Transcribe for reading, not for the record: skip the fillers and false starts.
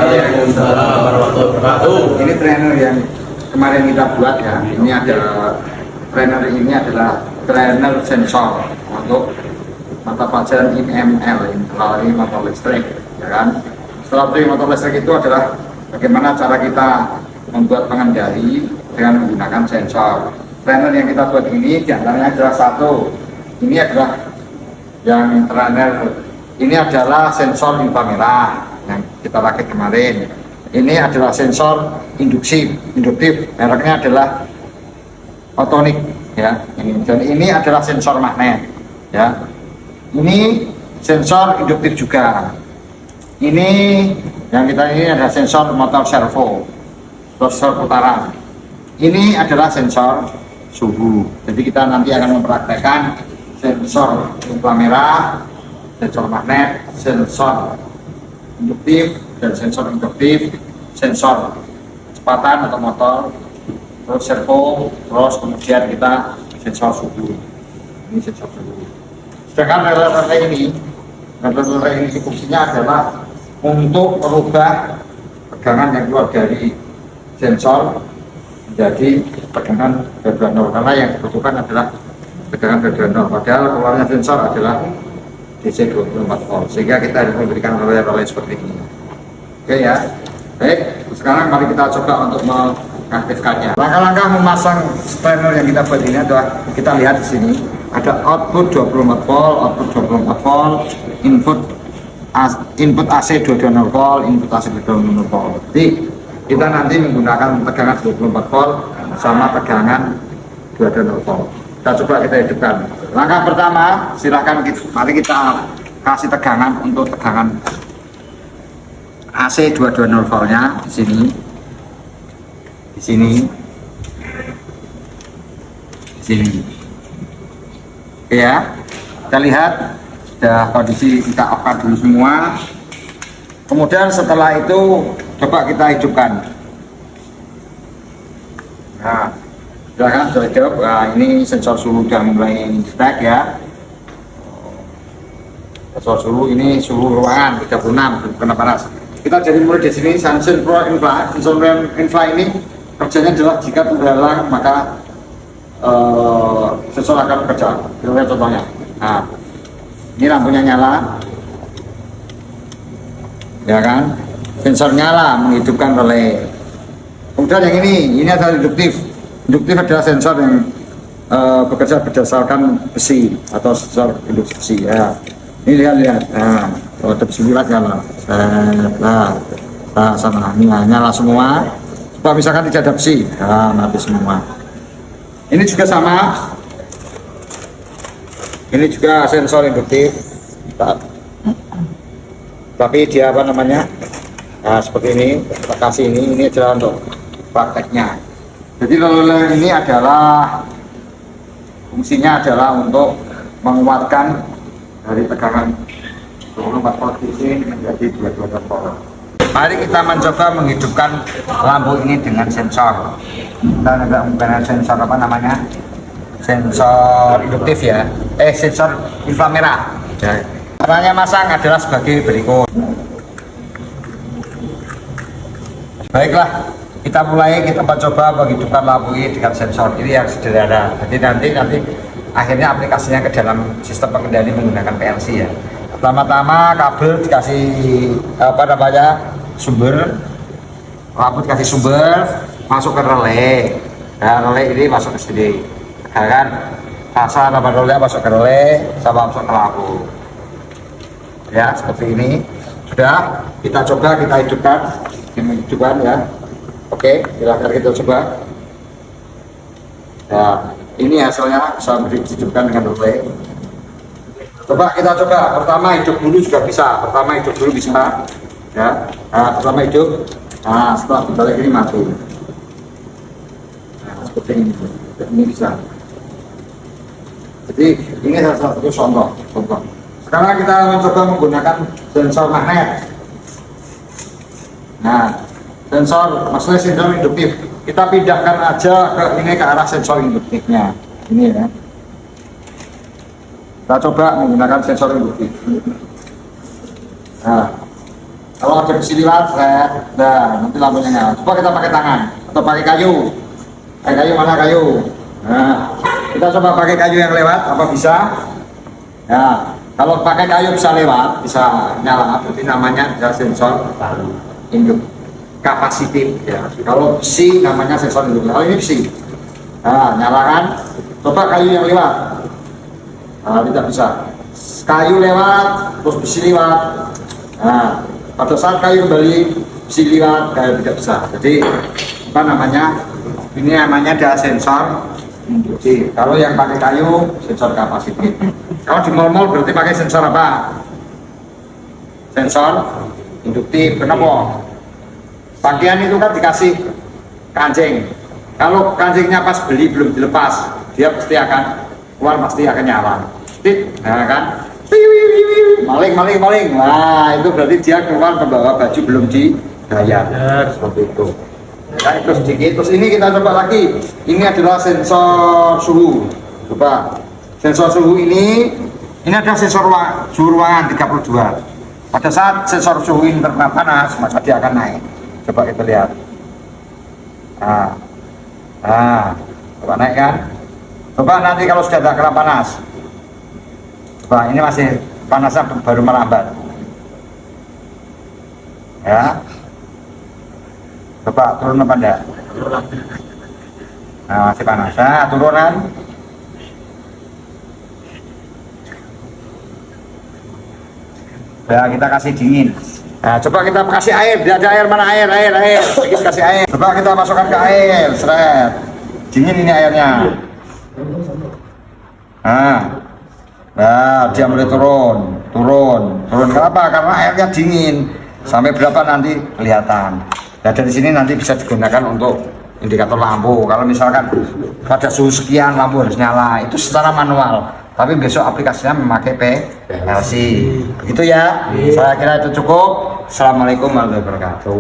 Waalaikumsalam warahmatullahi wabarakatuh. Ini trainer yang kemarin kita buat ya. Ini adalah trainer sensor untuk mata pelajaran IML, melalui motor listrik, ya kan? Setelah itu motor listrik itu adalah bagaimana cara kita membuat pengendali dengan menggunakan sensor. Trainer yang kita buat ini diantaranya adalah satu, ini adalah yang trainer ini adalah sensor inframerah yang kita pakai kemarin. Ini adalah sensor induktif, mereknya adalah Autonic ya. Dan ini adalah sensor magnet ya. Ini sensor induktif juga. Ini yang kita ini adalah sensor motor servo, sensor putaran. Ini adalah sensor suhu. Jadi kita nanti akan mempraktekkan sensor inframerah, sensor magnet, sensor induktif dan sensor induktif, sensor kecepatan atau motor, terus servo, terus kemudian kita sensor suhu. Ini sensor suhu. Sedangkan relay ini fungsinya adalah untuk merubah tegangan yang keluar dari sensor menjadi tegangan gradual, karena yang dibutuhkan adalah tegangan gradual. Padahal keluarnya sensor adalah DC 24 volt, sehingga kita harus memberikan relay seperti ini. Oke ya, baik. Sekarang mari kita coba untuk mengaktifkannya. Langkah-langkah memasang trainer yang kita buat ini adalah kita lihat di sini ada output 24 volt, output 24 volt, input AC 220 volt, input AC 220 volt. Jadi kita nanti menggunakan tegangan 24 volt sama tegangan 220 volt. Kita hidupkan. Langkah pertama, mari kita kasih tegangan untuk tegangan AC 220 voltnya di sini. Oke ya, kita lihat sudah kondisi, kita off-kan dulu semua. Kemudian setelah itu coba kita hidupkan. Nah, silahkan sudah hidup. Nah, ini sensor suhu sudah mulai stack ya. Sensor suhu ini suhu ruangan 36, kena panas. Kita jadi mulai di sini sensor infra. Sensor infra ini kerjanya adalah jika terhalang maka sensor akan bekerja. Kita lihat contohnya. Nah, ini lampunya nyala, ya kan? Sensor nyala menghidupkan relay. Kemudian yang ini adalah induktif. Induktif adalah sensor yang bekerja berdasarkan besi atau sensor induksi besi ya. Ini lihat. Nah, kalau ada besi bulat nyala. Nah, sama nyala semua. Coba misalkan tidak ada besi, mati semua. Ini juga sama. Ini juga sensor induktif. Tapi dia apa namanya? Nah, seperti ini. Kita kasih ini adalah untuk prakteknya. Jadi relay ini adalah fungsinya adalah untuk menguatkan dari tegangan 24 volt DC menjadi 220 volt. Mari kita mencoba menghidupkan lampu ini dengan sensor. Kita agak menggunakan sensor apa namanya? Sensor induktif ya. Sensor inframerah. Caranya masang adalah sebagai berikut. Baiklah, kita mulai, kita coba menghidupkan lampu ini dengan sensor ini yang sederhana. Jadi nanti akhirnya aplikasinya ke dalam sistem pengendali menggunakan PLC ya. Pertama-tama kabel dikasih sumber, lampu dikasih sumber, masuk ke relay. Nah, relay ini masuk ke sini. Tegangan pasar sama relay masuk ke relay sama masuk ke lampu. Ya, seperti ini. Sudah, kita coba, kita hidupkan ya. Oke, silahkan kita coba. Nah, ini hasilnya bisa dihidupkan dengan relay. Coba kita coba. Pertama hidup dulu juga bisa. Ya. Nah, pertama hidup. Nah, setelah dibalik ini mati. Nah, seperti ini. Ini bisa. Jadi ini salah satu contoh. Sekarang kita mencoba menggunakan sensor magnet. Nah, maksudnya sensor induktif. Kita pindahkan aja ke arah sensor induktifnya. Ini ya. Kita coba menggunakan sensor induktif. Nah, Kalau ada besi liwat, nah nanti lampunya nyala. Coba kita pakai tangan atau pakai kayu. Pakai kayu mana kayu? Nah, kita coba pakai kayu yang lewat, apa bisa? Ya, kalau pakai kayu bisa lewat, bisa nyala. Berarti namanya ada sensor induk kapasitif. Ya. Kalau besi namanya sensor induk. Kalau ini besi, nah nyalakan. Coba kayu yang lewat, nah, tidak bisa. Kayu lewat, terus besi lewat. Nah, pada saat kayu kembali besi lewat, kayu tidak bisa. Jadi apa namanya? Ini namanya ada sensor induktif. Kalau yang pakai kayu sensor kapasitif. Kalau di mall-mall berarti pakai sensor apa? Sensor induktif. Kenapa? Pakaian itu kan dikasih kancing. Kalau kancingnya pas beli belum dilepas, dia pasti akan keluar, pasti akan nyala. Nah kan? Maling. Wah, itu berarti dia keluar membawa baju belum dibayar. Seperti itu. Nah, terus sedikit. Terus ini kita coba lagi. Ini adalah sensor suhu. Coba. Sensor suhu ini ada sensor suhu ruangan 32. Pada saat sensor suhu ini terkena panas, maka dia akan naik. Coba kita lihat. Coba naik kan? Coba nanti kalau sudah tidak kena panas. Coba ini masih panasnya baru melambat. Ya. Coba turun apa enggak? Nah, masih panas. Nah, turunan. Ya, kita kasih dingin. Nah, coba kita kasih air. Dia ada air, mana air? Sedikit kasih air. Coba kita masukkan ke air. Seret. Dingin ini airnya. Nah, dia mulai turun. Kenapa? Karena airnya dingin. Sampai berapa nanti kelihatan. Nah, dari sini nanti bisa digunakan untuk indikator lampu. Kalau misalkan pada suhu sekian lampu harus nyala, itu secara manual. Tapi besok aplikasinya memakai PLC. Begitu ya. Saya kira itu cukup. Assalamualaikum warahmatullahi wabarakatuh.